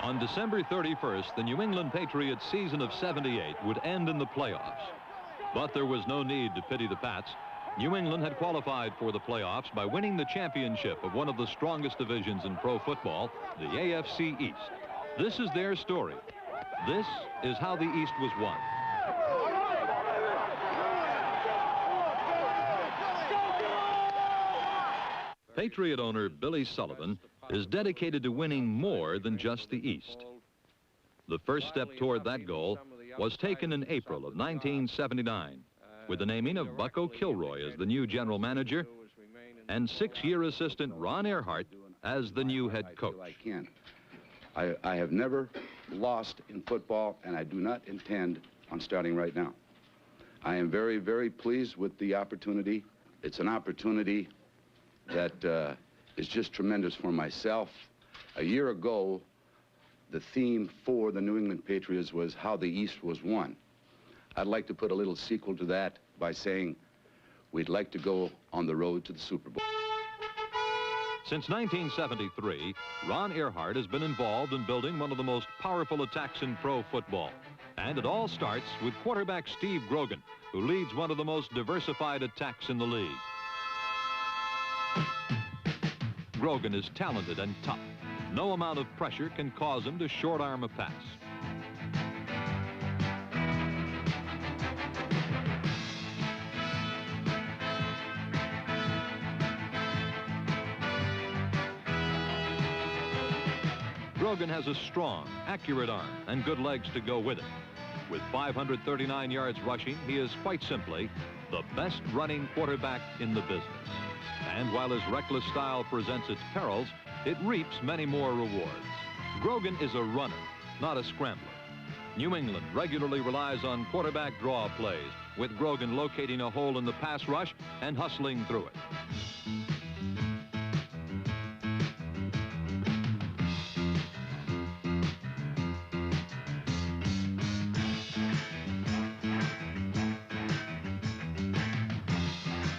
On December 31st, the New England Patriots season of '78 would end in the playoffs. But there was no need to pity the Pats. New England had qualified for the playoffs by winning the championship of one of the strongest divisions in pro football, the AFC East. This is their story. This is how the East was won. Patriot owner Billy Sullivan is dedicated to winning more than just the East. The first step toward that goal was taken in April of 1979 with the naming of Bucko Kilroy as the new general manager and six-year assistant Ron Earhart as the new head coach. I have never lost in football, and I do not intend on starting right now. I am very, very pleased with the opportunity. It's an opportunity that is just tremendous for myself. A year ago, the theme for the New England Patriots was how the East was won. I'd like to put a little sequel to that by saying we'd like to go on the road to the Super Bowl. Since 1973, Ron Earhart has been involved in building one of the most powerful attacks in pro football. And it all starts with quarterback Steve Grogan, who leads one of the most diversified attacks in the league. Grogan is talented and tough. No amount of pressure can cause him to short arm a pass. Grogan has a strong, accurate arm and good legs to go with it. With 539 yards rushing, he is quite simply the best running quarterback in the business. And while his reckless style presents its perils, it reaps many more rewards. Grogan is a runner, not a scrambler. New England regularly relies on quarterback draw plays, with Grogan locating a hole in the pass rush and hustling through it.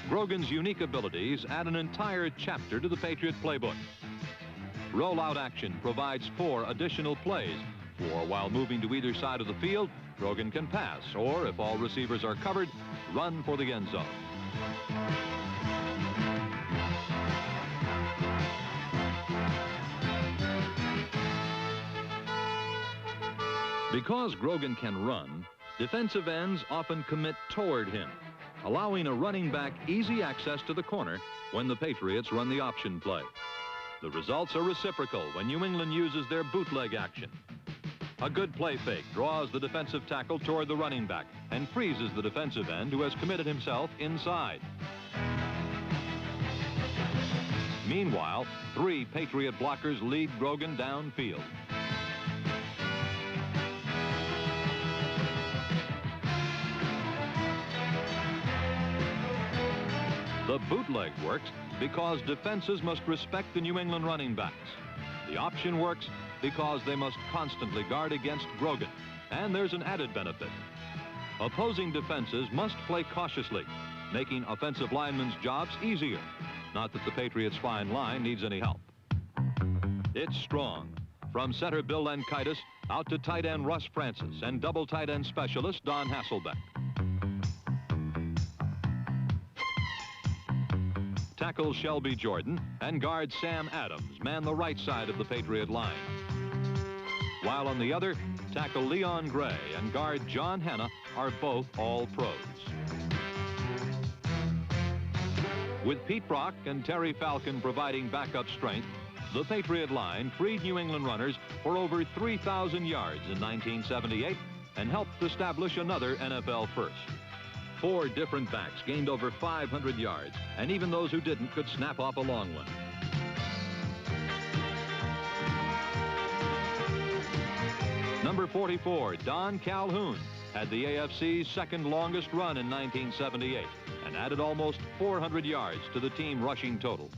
Grogan's unique abilities add an entire chapter to the Patriot playbook. Rollout action provides 4 additional plays, for while moving to either side of the field, Grogan can pass, or if all receivers are covered, run for the end zone. Because Grogan can run, defensive ends often commit toward him, allowing a running back easy access to the corner when the Patriots run the option play. The results are reciprocal when New England uses their bootleg action. A good play fake draws the defensive tackle toward the running back and freezes the defensive end who has committed himself inside. Meanwhile, 3 Patriot blockers lead Grogan downfield. The bootleg works because defenses must respect the New England running backs. The option works because they must constantly guard against Grogan. And there's an added benefit. Opposing defenses must play cautiously, making offensive linemen's jobs easier. Not that the Patriots' fine line needs any help. It's strong. From center Bill Lenkaitis out to tight end Russ Francis and double tight end specialist Don Hasselbeck. Tackle Shelby Jordan and guard Sam Adams man the right side of the Patriot line. While on the other, tackle Leon Gray and guard John Hanna are both all-pros. With Pete Brock and Terry Falcon providing backup strength, the Patriot line freed New England runners for over 3,000 yards in 1978 and helped establish another NFL first. 4 different backs gained over 500 yards, and even those who didn't could snap off a long one. Number 44, Don Calhoun, had the AFC's second longest run in 1978 and added almost 400 yards to the team rushing total.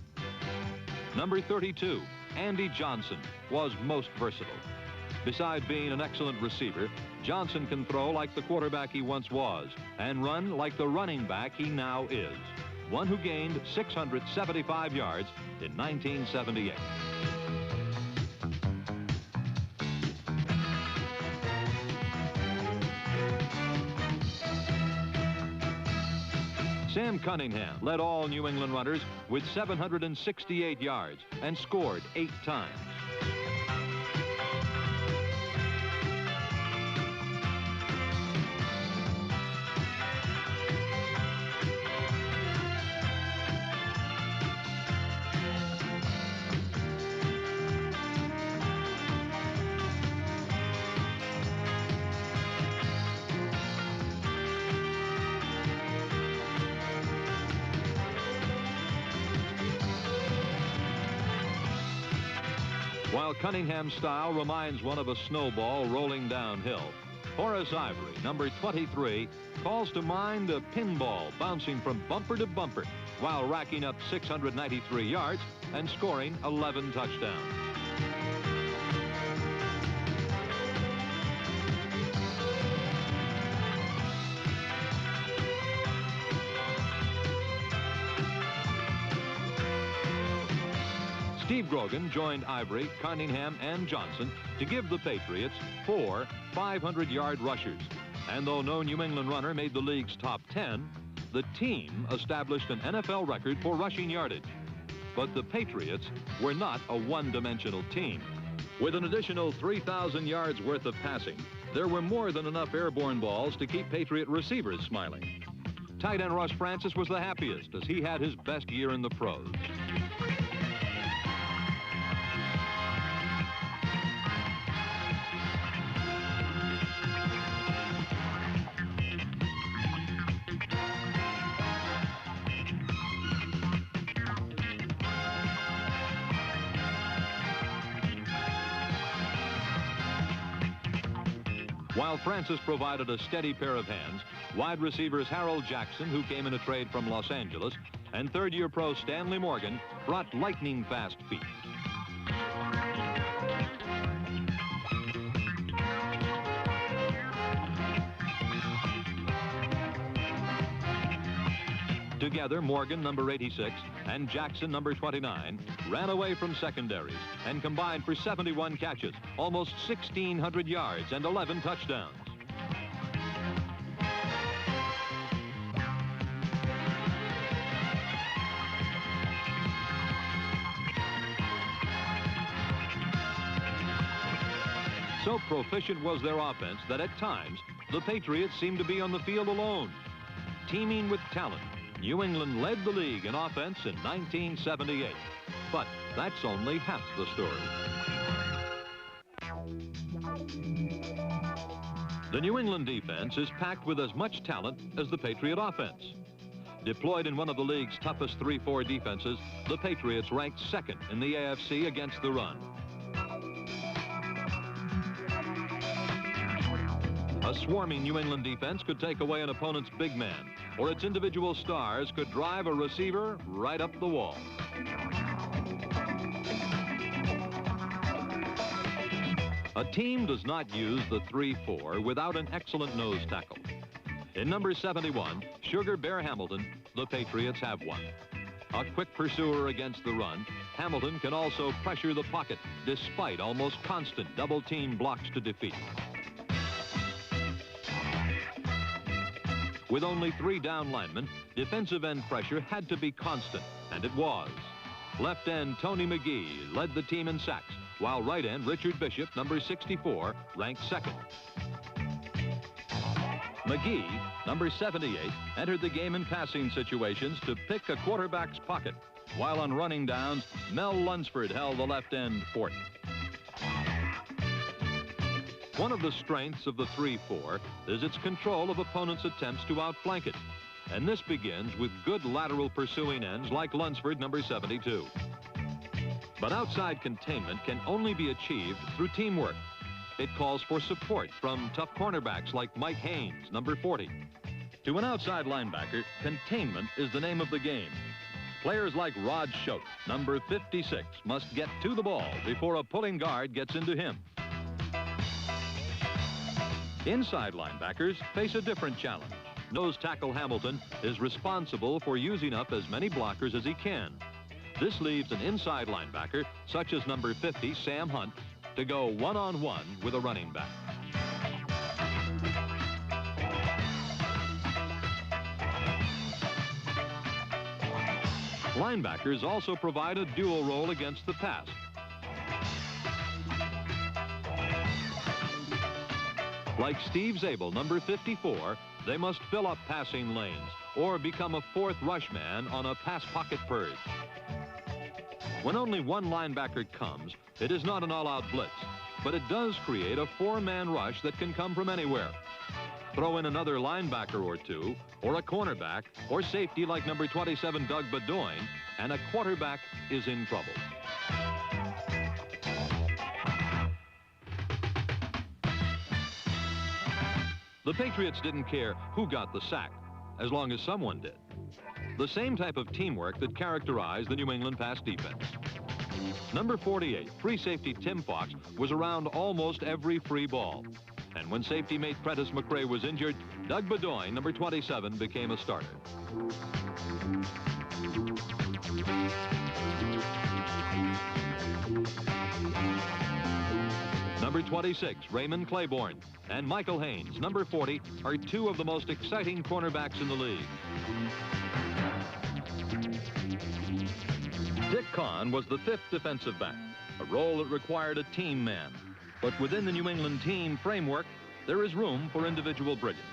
Number 32, Andy Johnson, was most versatile. Besides being an excellent receiver, Johnson can throw like the quarterback he once was and run like the running back he now is, one who gained 675 yards in 1978. Sam Cunningham led all New England runners with 768 yards and scored 8 times. While Cunningham's style reminds one of a snowball rolling downhill, Horace Ivory, number 23, calls to mind a pinball bouncing from bumper to bumper while racking up 693 yards and scoring 11 touchdowns. Steve Grogan joined Ivory, Cunningham, and Johnson to give the Patriots 4 500-yard rushers. And though no New England runner made the league's top 10, the team established an NFL record for rushing yardage. But the Patriots were not a one-dimensional team. With an additional 3,000 yards worth of passing, there were more than enough airborne balls to keep Patriot receivers smiling. Tight end Russ Francis was the happiest as he had his best year in the pros. While Francis provided a steady pair of hands, wide receivers Harold Jackson, who came in a trade from Los Angeles, and third-year pro Stanley Morgan brought lightning-fast feet. Together, Morgan, number 86, and Jackson, number 29, ran away from secondaries and combined for 71 catches, almost 1,600 yards, and 11 touchdowns. So proficient was their offense that at times, the Patriots seemed to be on the field alone. Teeming with talent, New England led the league in offense in 1978. But that's only half the story. The New England defense is packed with as much talent as the Patriot offense. Deployed in one of the league's toughest 3-4 defenses, the Patriots ranked second in the AFC against the run. A swarming New England defense could take away an opponent's big man, or its individual stars could drive a receiver right up the wall. A team does not use the 3-4 without an excellent nose tackle. In number 71, Sugar Bear Hamilton, the Patriots have one. A quick pursuer against the run, Hamilton can also pressure the pocket despite almost constant double-team blocks to defeat. With only 3 down linemen, defensive end pressure had to be constant, and it was. Left end Tony McGee led the team in sacks, while right end Richard Bishop, number 64, ranked second. McGee, number 78, entered the game in passing situations to pick a quarterback's pocket, while on running downs, Mel Lunsford held the left end fort. One of the strengths of the 3-4 is its control of opponents' attempts to outflank it. And this begins with good lateral pursuing ends like Lunsford, number 72. But outside containment can only be achieved through teamwork. It calls for support from tough cornerbacks like Mike Haynes, number 40. To an outside linebacker, containment is the name of the game. Players like Rod Schote, number 56, must get to the ball before a pulling guard gets into him. Inside linebackers face a different challenge. Nose tackle Hamilton is responsible for using up as many blockers as he can. This leaves an inside linebacker, such as number 50, Sam Hunt, to go one-on-one with a running back. Linebackers also provide a dual role against the pass. Like Steve Zabel, number 54, they must fill up passing lanes or become a fourth rush man on a pass pocket purge. When only one linebacker comes, it is not an all-out blitz, but it does create a four-man rush that can come from anywhere. Throw in another linebacker or two, or a cornerback, or safety like number 27, Doug Bedoin, and a quarterback is in trouble. The Patriots didn't care who got the sack, as long as someone did. The same type of teamwork that characterized the New England pass defense. Number 48, free safety Tim Fox, was around almost every free ball. And when safety mate Prentice McRae was injured, Doug Bedoin, number 27, became a starter. Number 26, Raymond Claiborne, and Michael Haynes, number 40, are two of the most exciting cornerbacks in the league. Dick Kahn was the fifth defensive back, a role that required a team man. But within the New England team framework, there is room for individual brilliance.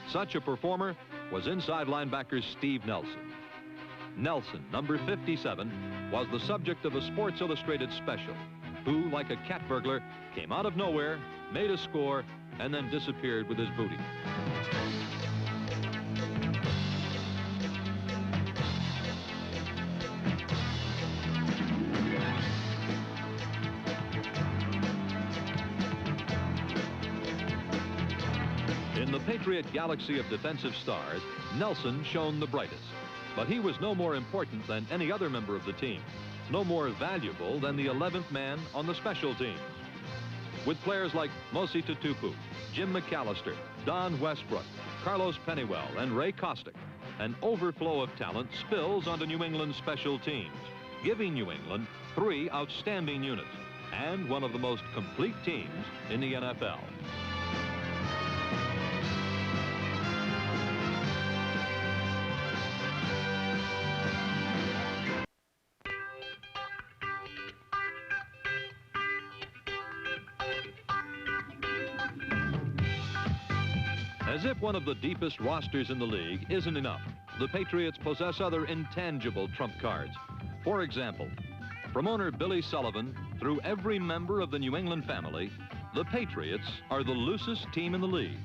Such a performer was inside linebacker Steve Nelson. Nelson, number 57, was the subject of a Sports Illustrated special, who, like a cat burglar, came out of nowhere, made a score, and then disappeared with his booty. In the Patriot galaxy of defensive stars, Nelson shone the brightest. But he was no more important than any other member of the team, no more valuable than the 11th man on the special teams. With players like Mosi Tutupu, Jim McAllister, Don Westbrook, Carlos Pennywell, and Ray Kostick, an overflow of talent spills onto New England's special teams, giving New England 3 outstanding units and one of the most complete teams in the NFL. As if one of the deepest rosters in the league isn't enough, the Patriots possess other intangible trump cards. For example, from owner Billy Sullivan through every member of the New England family, the Patriots are the loosest team in the league.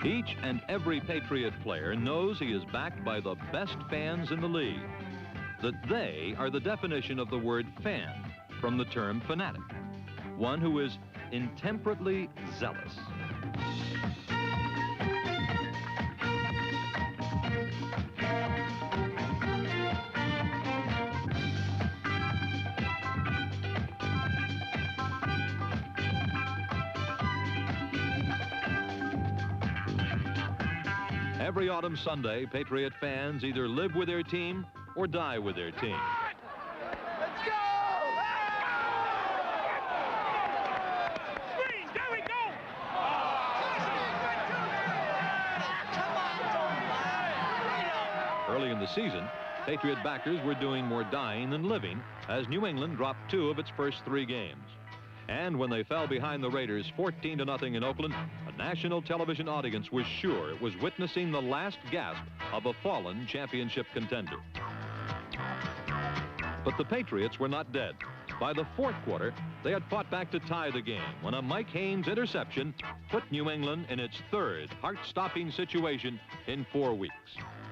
Each and every Patriot player knows he is backed by the best fans in the league. That they are the definition of the word fan from the term fanatic. One who is intemperately zealous. Every autumn Sunday, Patriot fans either live with their team or die with their team. Let's go! Screen, there we go! Early in the season, Patriot backers were doing more dying than living as New England dropped 2 of its first 3 games. And when they fell behind the Raiders 14-0 in Oakland, a national television audience was sure it was witnessing the last gasp of a fallen championship contender. But the Patriots were not dead. By the 4th quarter, they had fought back to tie the game when a Mike Haynes interception put New England in its 3rd heart-stopping situation in 4 weeks.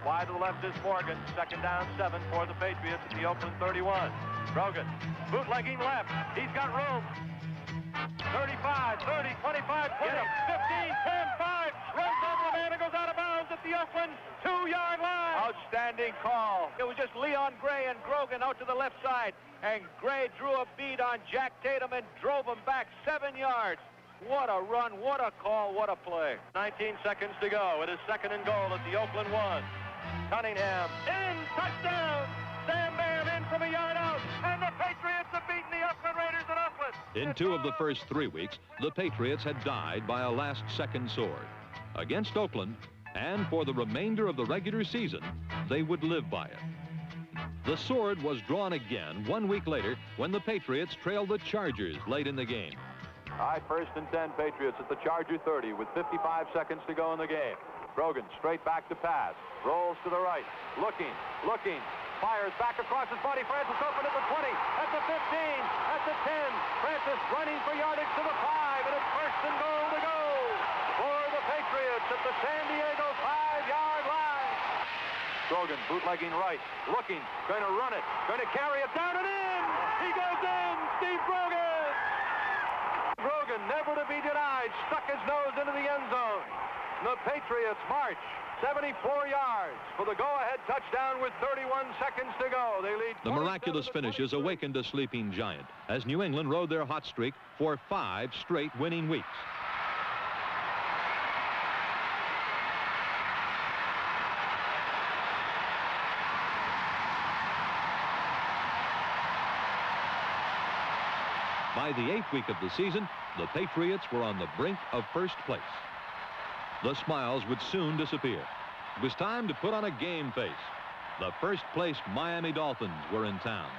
Wide to the left is Morgan. 2nd down, 7 for the Patriots at the Oakland 31. Brogan, bootlegging left. He's got room. 35, 30, 25, 20, 15, 10, 5. Runs over the man and goes out of bounds at the Oakland 2-yard line. Outstanding call. It was just Leon Gray and Grogan out to the left side. And Gray drew a bead on Jack Tatum and drove him back 7 yards. What a run, what a call, what a play. 19 seconds to go. It is 2nd and goal at the Oakland 1. Cunningham in, touchdown! Sam Bam in from a yard out, and the Patriots have beaten the Oakland Raiders in Oakland. In 2 of the first 3 weeks, the Patriots had died by a last-second sword. Against Oakland, and for the remainder of the regular season, they would live by it. The sword was drawn again 1 week later when the Patriots trailed the Chargers late in the game. All right, 1st and 10 Patriots at the Charger 30 with 55 seconds to go in the game. Grogan straight back to pass, rolls to the right, looking, fires back across his body. Francis open at the 20, at the 15, at the 10. Francis running for yardage to the 5, and it's 1st and goal to go for the Patriots at the San Diego 5-yard line. Grogan bootlegging right, looking, going to run it, going to carry it down and in. He goes in, Steve Grogan. Grogan, never to be denied, stuck his nose into the end zone. The Patriots march 74 yards for the go-ahead touchdown with 31 seconds to go. They lead. The miraculous finishes awakened a sleeping giant as New England rode their hot streak for 5 straight winning weeks. By the 8th week of the season, the Patriots were on the brink of first place. The smiles would soon disappear. It was time to put on a game face. The first-place Miami Dolphins were in town.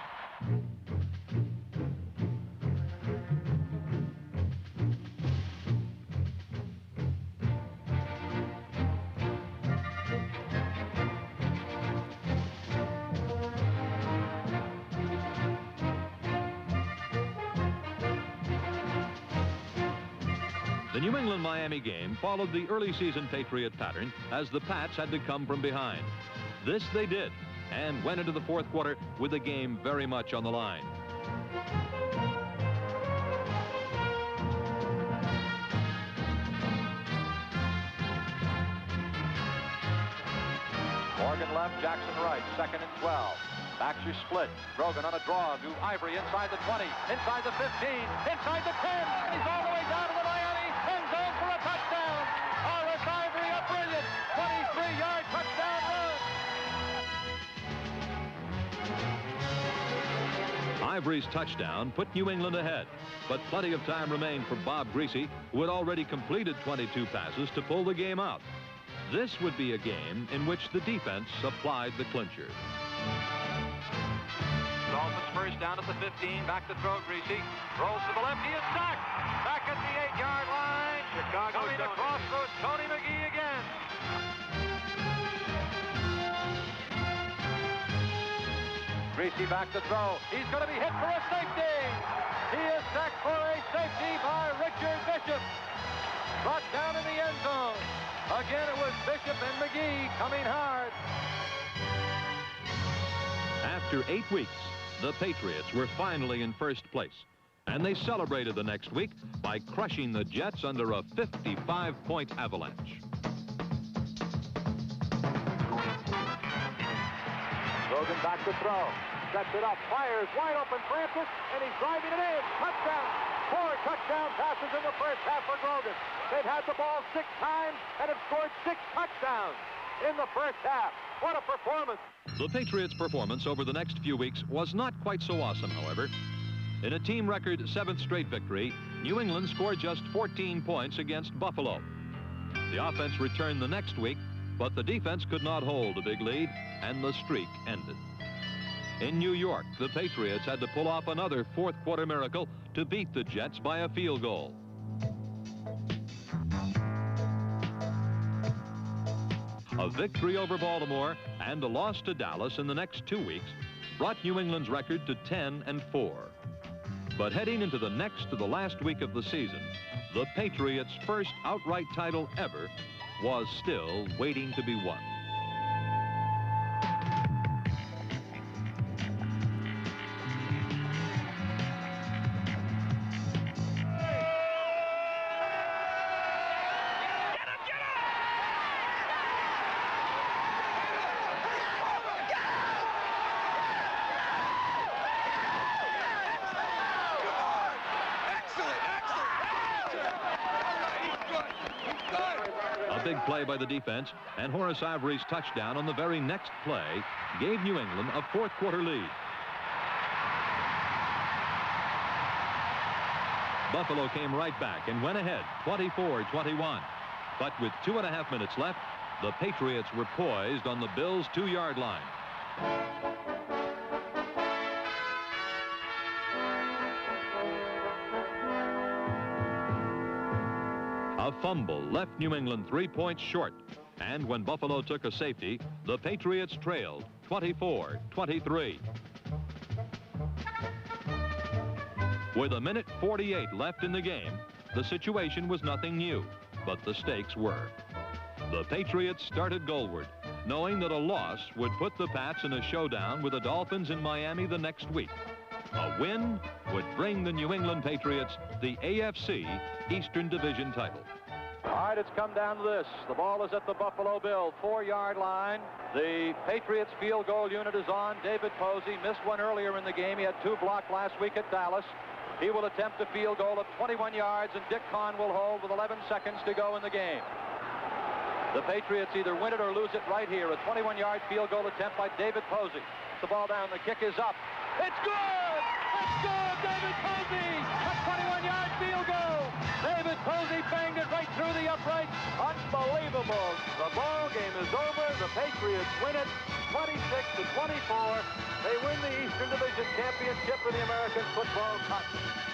The New England-Miami game followed the early season Patriot pattern as the Pats had to come from behind. This they did and went into the 4th quarter with the game very much on the line. Morgan left, Jackson right, 2nd and 12. Backs are split. Grogan on a draw to Ivory inside the 20, inside the 15, inside the 10. He's all the way down to the Miami end zone for a touchdown. Horace Ivory, a brilliant 23-yard touchdown run. Ivory's touchdown put New England ahead, but plenty of time remained for Bob Greasy, who had already completed 22 passes, to pull the game out. This would be a game in which the defense applied the clincher. Dolphins first down at the 15, back to throw Greasy. Rolls to the left, he is sacked. Back at the 8-yard line. Chicago coming across goes Tony McGee again. Greasy back to throw. He's going to be hit for a safety. He is sacked for a safety by Richard Bishop. Brought down in the end zone. Again, it was Bishop and McGee coming hard. After 8 weeks, the Patriots were finally in first place, and they celebrated the next week by crushing the Jets under a 55-point avalanche. Grogan back to throw. Sets it up, fires, wide open Francis, and he's driving it in. Touchdown. 4 touchdown passes in the first half for Grogan. They've had the ball 6 times and have scored 6 touchdowns in the first half. What a performance. The Patriots' performance over the next few weeks was not quite so awesome, however. In a team record 7th straight victory, New England scored just 14 points against Buffalo. The offense returned the next week, but the defense could not hold a big lead, and the streak ended. In New York, the Patriots had to pull off another 4th quarter miracle to beat the Jets by a field goal. A victory over Baltimore and a loss to Dallas in the next 2 weeks brought New England's record to 10-4. But heading into the next to the last week of the season, the Patriots' first outright title ever was still waiting to be won. big play by the defense, and Horace Ivory's touchdown on the very next play gave New England a fourth-quarter lead. Buffalo came right back and went ahead 24-21. But with 2.5 minutes left, the Patriots were poised on the Bills' 2-yard line. A fumble left New England 3 points short, and when Buffalo took a safety, the Patriots trailed 24-23. With 1:48 left in the game, the situation was nothing new, but the stakes were. The Patriots started goalward, knowing that a loss would put the Pats in a showdown with the Dolphins in Miami the next week. A win would bring the New England Patriots the AFC Eastern Division title. All right, it's come down to this. The ball is at the Buffalo Bill 4-yard line. The Patriots field goal unit is on. David Posey missed one earlier in the game. He had 2 blocked last week at Dallas. He will attempt a field goal of 21 yards, and Dick Kahn will hold with 11 seconds to go in the game. The Patriots either win it or lose it right here. A 21-yard field goal attempt by David Posey. The ball down. The kick is up. It's good! It's good! David Posey! A 21-yard field goal! David Posey banged it right through the uprights. Unbelievable. The ball game is over. The Patriots win it 26-24. They win the Eastern Division Championship for the American Football Conference.